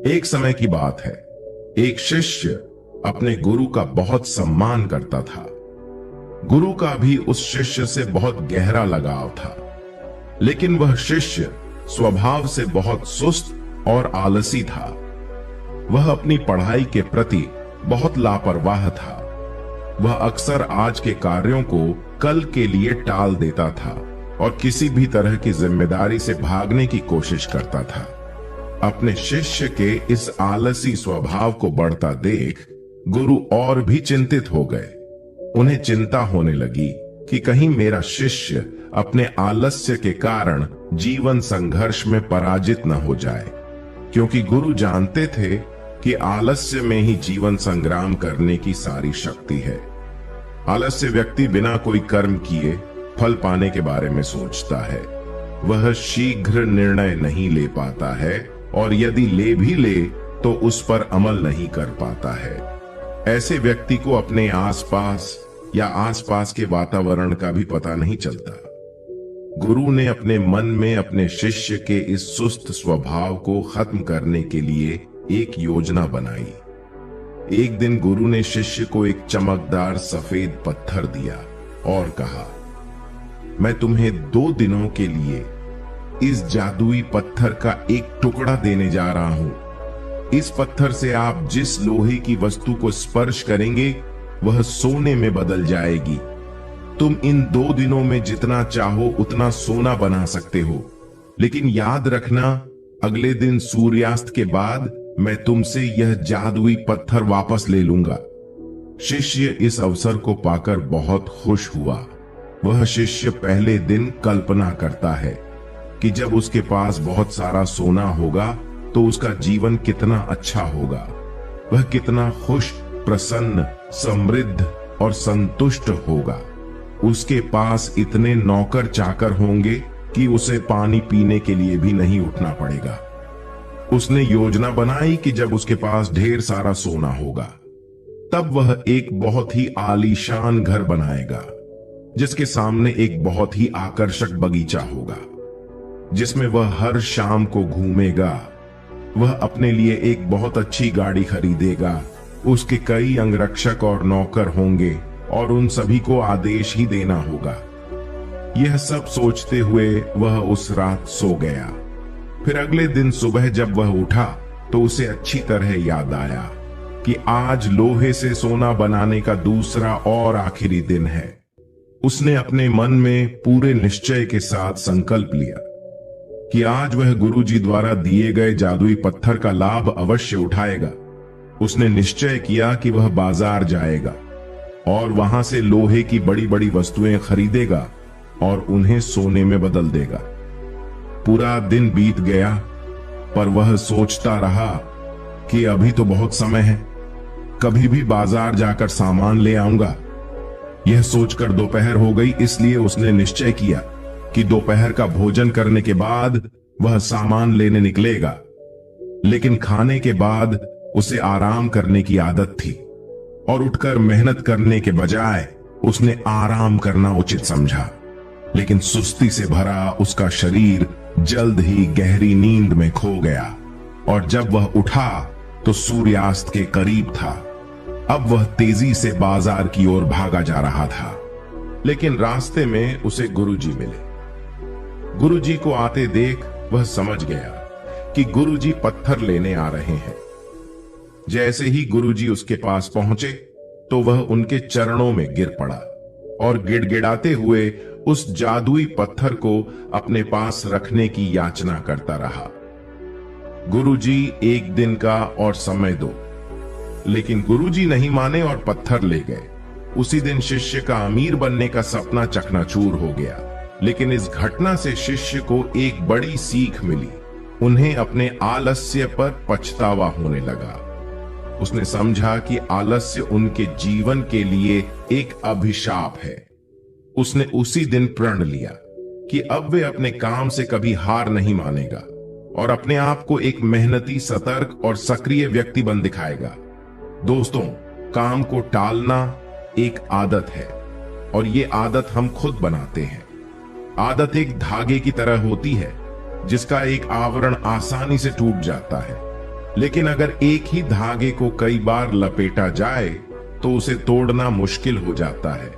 एक समय की बात है। एक शिष्य अपने गुरु का बहुत सम्मान करता था। गुरु का भी उस शिष्य से बहुत गहरा लगाव था, लेकिन वह शिष्य स्वभाव से बहुत सुस्त और आलसी था। वह अपनी पढ़ाई के प्रति बहुत लापरवाह था। वह अक्सर आज के कार्यों को कल के लिए टाल देता था और किसी भी तरह की जिम्मेदारी से भागने की कोशिश करता था। अपने शिष्य के इस आलसी स्वभाव को बढ़ता देख गुरु और भी चिंतित हो गए। उन्हें चिंता होने लगी कि कहीं मेरा शिष्य अपने आलस्य के कारण जीवन संघर्ष में पराजित न हो जाए, क्योंकि गुरु जानते थे कि आलस्य में ही जीवन संग्राम करने की सारी शक्ति है। आलस्य व्यक्ति बिना कोई कर्म किए फल पाने के बारे में सोचता है। वह शीघ्र निर्णय नहीं ले पाता है और यदि ले भी ले तो उस पर अमल नहीं कर पाता है। ऐसे व्यक्ति को अपने आसपास या आसपास के वातावरण का भी पता नहीं चलता। गुरु ने अपने मन में अपने शिष्य के इस सुस्त स्वभाव को खत्म करने के लिए एक योजना बनाई। एक दिन गुरु ने शिष्य को एक चमकदार सफेद पत्थर दिया और कहा, मैं तुम्हें 2 दिनों के लिए इस जादुई पत्थर का एक टुकड़ा देने जा रहा हूं। इस पत्थर से आप जिस लोहे की वस्तु को स्पर्श करेंगे वह सोने में बदल जाएगी। तुम इन 2 दिनों में जितना चाहो उतना सोना बना सकते हो, लेकिन याद रखना, अगले दिन सूर्यास्त के बाद मैं तुमसे यह जादुई पत्थर वापस ले लूंगा। शिष्य इस अवसर को पाकर बहुत खुश हुआ। वह शिष्य पहले दिन कल्पना करता है कि जब उसके पास बहुत सारा सोना होगा तो उसका जीवन कितना अच्छा होगा। वह कितना खुश, प्रसन्न, समृद्ध और संतुष्ट होगा। उसके पास इतने नौकर चाकर होंगे कि उसे पानी पीने के लिए भी नहीं उठना पड़ेगा। उसने योजना बनाई कि जब उसके पास ढेर सारा सोना होगा तब वह एक बहुत ही आलीशान घर बनाएगा, जिसके सामने एक बहुत ही आकर्षक बगीचा होगा, जिसमें वह हर शाम को घूमेगा। वह अपने लिए एक बहुत अच्छी गाड़ी खरीदेगा। उसके कई अंगरक्षक और नौकर होंगे और उन सभी को आदेश ही देना होगा। यह सब सोचते हुए वह उस रात सो गया। फिर अगले दिन सुबह जब वह उठा तो उसे अच्छी तरह याद आया कि आज लोहे से सोना बनाने का दूसरा और आखिरी दिन है। उसने अपने मन में पूरे निश्चय के साथ संकल्प लिया कि आज वह गुरुजी द्वारा दिए गए जादुई पत्थर का लाभ अवश्य उठाएगा। उसने निश्चय किया कि वह बाजार जाएगा और वहां से लोहे की बड़ी बड़ी वस्तुएं खरीदेगा और उन्हें सोने में बदल देगा। पूरा दिन बीत गया, पर वह सोचता रहा कि अभी तो बहुत समय है, कभी भी बाजार जाकर सामान ले आऊंगा। यह सोचकर दोपहर हो गई, इसलिए उसने निश्चय किया कि दोपहर का भोजन करने के बाद वह सामान लेने निकलेगा। लेकिन खाने के बाद उसे आराम करने की आदत थी और उठकर मेहनत करने के बजाय उसने आराम करना उचित समझा। लेकिन सुस्ती से भरा उसका शरीर जल्द ही गहरी नींद में खो गया और जब वह उठा तो सूर्यास्त के करीब था। अब वह तेजी से बाजार की ओर भागा जा रहा था, लेकिन रास्ते में उसे गुरुजी मिले। गुरुजी को आते देख वह समझ गया कि गुरुजी पत्थर लेने आ रहे हैं। जैसे ही गुरुजी उसके पास पहुंचे तो वह उनके चरणों में गिर पड़ा और गिड़गिड़ाते हुए उस जादुई पत्थर को अपने पास रखने की याचना करता रहा। गुरुजी, एक दिन का और समय दो। लेकिन गुरुजी नहीं माने और पत्थर ले गए। उसी दिन शिष्य का अमीर बनने का सपना चकनाचूर हो गया। लेकिन इस घटना से शिष्य को एक बड़ी सीख मिली। उन्हें अपने आलस्य पर पछतावा होने लगा। उसने समझा कि आलस्य उनके जीवन के लिए एक अभिशाप है। उसने उसी दिन प्रण लिया कि अब वे अपने काम से कभी हार नहीं मानेगा और अपने आप को एक मेहनती, सतर्क और सक्रिय व्यक्ति बन दिखाएगा। दोस्तों, काम को टालना एक आदत है और ये आदत हम खुद बनाते हैं। आदत एक धागे की तरह होती है जिसका एक आवरण आसानी से टूट जाता है, लेकिन अगर एक ही धागे को कई बार लपेटा जाए तो उसे तोड़ना मुश्किल हो जाता है।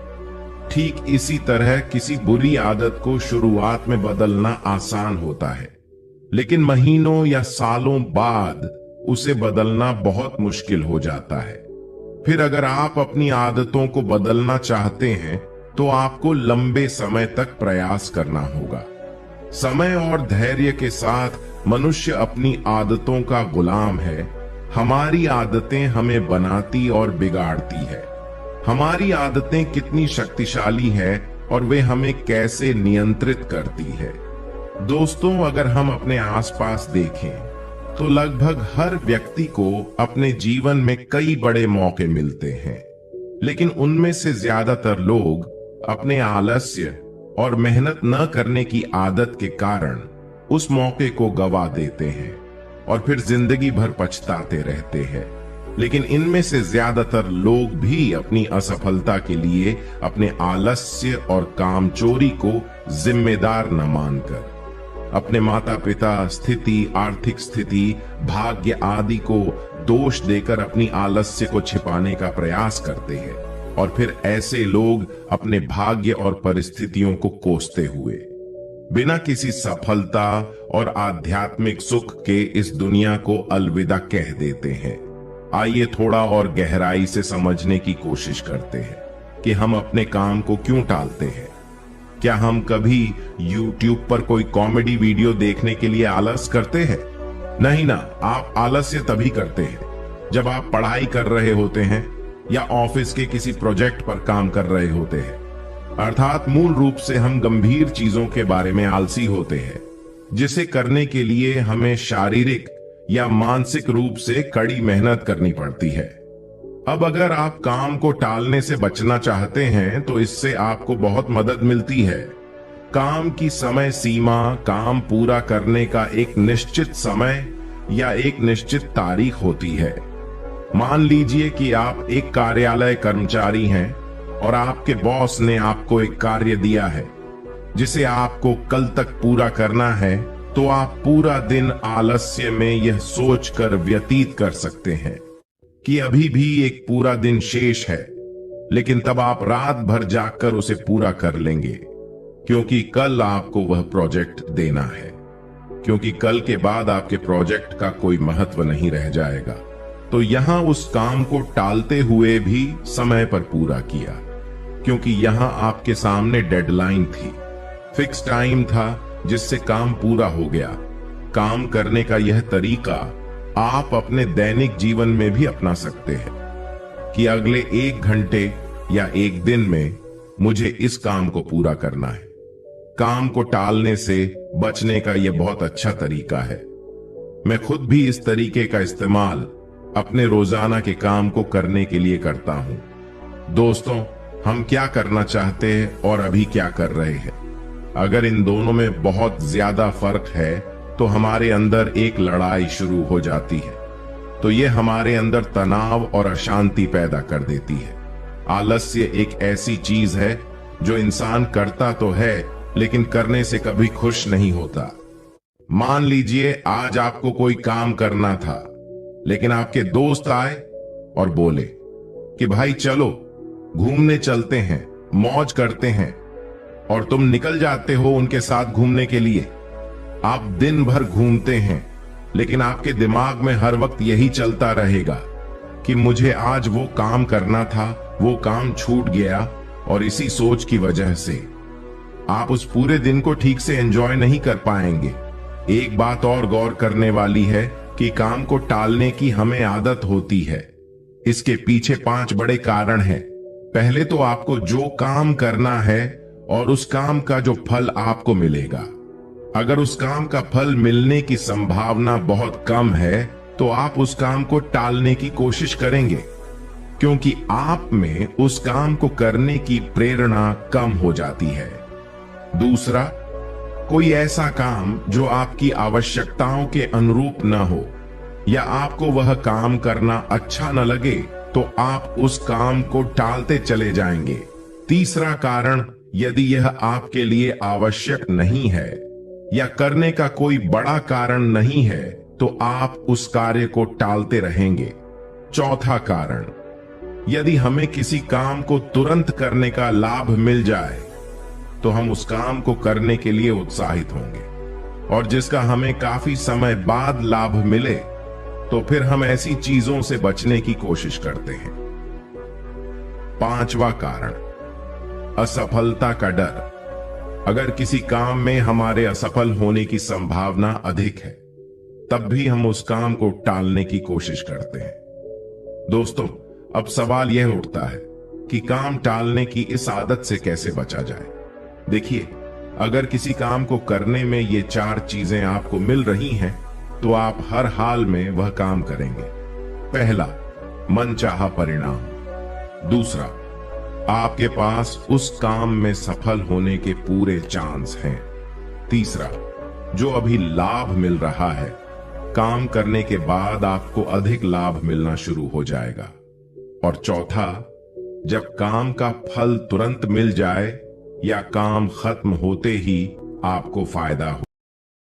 ठीक इसी तरह किसी बुरी आदत को शुरुआत में बदलना आसान होता है, लेकिन महीनों या सालों बाद उसे बदलना बहुत मुश्किल हो जाता है। फिर अगर आप अपनी आदतों को बदलना चाहते हैं तो आपको लंबे समय तक प्रयास करना होगा। समय और धैर्य के साथ मनुष्य अपनी आदतों का गुलाम है। हमारी आदतें हमें बनाती और बिगाड़ती है। हमारी आदतें कितनी शक्तिशाली है और वे हमें कैसे नियंत्रित करती है। दोस्तों, अगर हम अपने आसपास देखें तो लगभग हर व्यक्ति को अपने जीवन में कई बड़े मौके मिलते हैं, लेकिन उनमें से ज्यादातर लोग अपने आलस्य और मेहनत न करने की आदत के कारण उस मौके को गवा देते हैं और फिर जिंदगी भर पछताते रहते हैं। लेकिन इनमें से ज्यादातर लोग भी अपनी असफलता के लिए अपने आलस्य और कामचोरी को जिम्मेदार न मानकर अपने माता पिता, स्थिति, आर्थिक स्थिति, भाग्य आदि को दोष देकर अपनी आलस्य को छिपाने का प्रयास करते हैं और फिर ऐसे लोग अपने भाग्य और परिस्थितियों को कोसते हुए बिना किसी सफलता और आध्यात्मिक सुख के इस दुनिया को अलविदा कह देते हैं। आइए थोड़ा और गहराई से समझने की कोशिश करते हैं कि हम अपने काम को क्यों टालते हैं। क्या हम कभी YouTube पर कोई कॉमेडी वीडियो देखने के लिए आलस करते हैं? नहीं ना, आप आलस्य तभी करते हैं जब आप पढ़ाई कर रहे होते हैं या ऑफिस के किसी प्रोजेक्ट पर काम कर रहे होते हैं। अर्थात मूल रूप से हम गंभीर चीजों के बारे में आलसी होते हैं, जिसे करने के लिए हमें शारीरिक या मानसिक रूप से कड़ी मेहनत करनी पड़ती है। अब अगर आप काम को टालने से बचना चाहते हैं तो इससे आपको बहुत मदद मिलती है। काम की समय सीमा, काम पूरा करने का एक निश्चित समय या एक निश्चित तारीख होती है। मान लीजिए कि आप एक कार्यालय कर्मचारी हैं और आपके बॉस ने आपको एक कार्य दिया है जिसे आपको कल तक पूरा करना है, तो आप पूरा दिन आलस्य में यह सोचकर व्यतीत कर सकते हैं कि अभी भी एक पूरा दिन शेष है, लेकिन तब आप रात भर जागकर उसे पूरा कर लेंगे, क्योंकि कल आपको वह प्रोजेक्ट देना है, क्योंकि कल के बाद आपके प्रोजेक्ट का कोई महत्व नहीं रह जाएगा। तो यहां उस काम को टालते हुए भी समय पर पूरा किया, क्योंकि यहां आपके सामने डेडलाइन थी, फिक्स टाइम था जिससे काम पूरा हो गया। काम करने का यह तरीका आप अपने दैनिक जीवन में भी अपना सकते हैं कि अगले 1 घंटे या 1 दिन में मुझे इस काम को पूरा करना है। काम को टालने से बचने का यह बहुत अच्छा तरीका है। मैं खुद भी इस तरीके का इस्तेमाल अपने रोजाना के काम को करने के लिए करता हूं। दोस्तों, हम क्या करना चाहते हैं और अभी क्या कर रहे हैं, अगर इन दोनों में बहुत ज्यादा फर्क है तो हमारे अंदर एक लड़ाई शुरू हो जाती है। तो ये हमारे अंदर तनाव और अशांति पैदा कर देती है। आलस्य एक ऐसी चीज है जो इंसान करता तो है, लेकिन करने से कभी खुश नहीं होता। मान लीजिए आज आपको कोई काम करना था, लेकिन आपके दोस्त आए और बोले कि भाई चलो घूमने चलते हैं, मौज करते हैं, और तुम निकल जाते हो उनके साथ घूमने के लिए। आप दिन भर घूमते हैं, लेकिन आपके दिमाग में हर वक्त यही चलता रहेगा कि मुझे आज वो काम करना था, वो काम छूट गया, और इसी सोच की वजह से आप उस पूरे दिन को ठीक से एंजॉय नहीं कर पाएंगे। एक बात और गौर करने वाली है कि काम को टालने की हमें आदत होती है। इसके पीछे 5 बड़े कारण हैं। पहले तो आपको जो काम करना है और उस काम का जो फल आपको मिलेगा, अगर उस काम का फल मिलने की संभावना बहुत कम है तो आप उस काम को टालने की कोशिश करेंगे, क्योंकि आप में उस काम को करने की प्रेरणा कम हो जाती है। दूसरा, कोई ऐसा काम जो आपकी आवश्यकताओं के अनुरूप न हो या आपको वह काम करना अच्छा न लगे तो आप उस काम को टालते चले जाएंगे। तीसरा कारण, यदि यह आपके लिए आवश्यक नहीं है या करने का कोई बड़ा कारण नहीं है तो आप उस कार्य को टालते रहेंगे। चौथा कारण, यदि हमें किसी काम को तुरंत करने का लाभ मिल जाए तो हम उस काम को करने के लिए उत्साहित होंगे, और जिसका हमें काफी समय बाद लाभ मिले तो फिर हम ऐसी चीजों से बचने की कोशिश करते हैं। पांचवा कारण, असफलता का डर। अगर किसी काम में हमारे असफल होने की संभावना अधिक है, तब भी हम उस काम को टालने की कोशिश करते हैं। दोस्तों, अब सवाल यह उठता है कि काम टालने की इस आदत से कैसे बचा जाए। देखिए, अगर किसी काम को करने में ये 4 चीजें आपको मिल रही हैं, तो आप हर हाल में वह काम करेंगे। पहला, मनचाहा परिणाम। दूसरा, आपके पास उस काम में सफल होने के पूरे चांस हैं। तीसरा, जो अभी लाभ मिल रहा है, काम करने के बाद आपको अधिक लाभ मिलना शुरू हो जाएगा। और चौथा, जब काम का फल तुरंत मिल जाए या काम खत्म होते ही आपको फायदा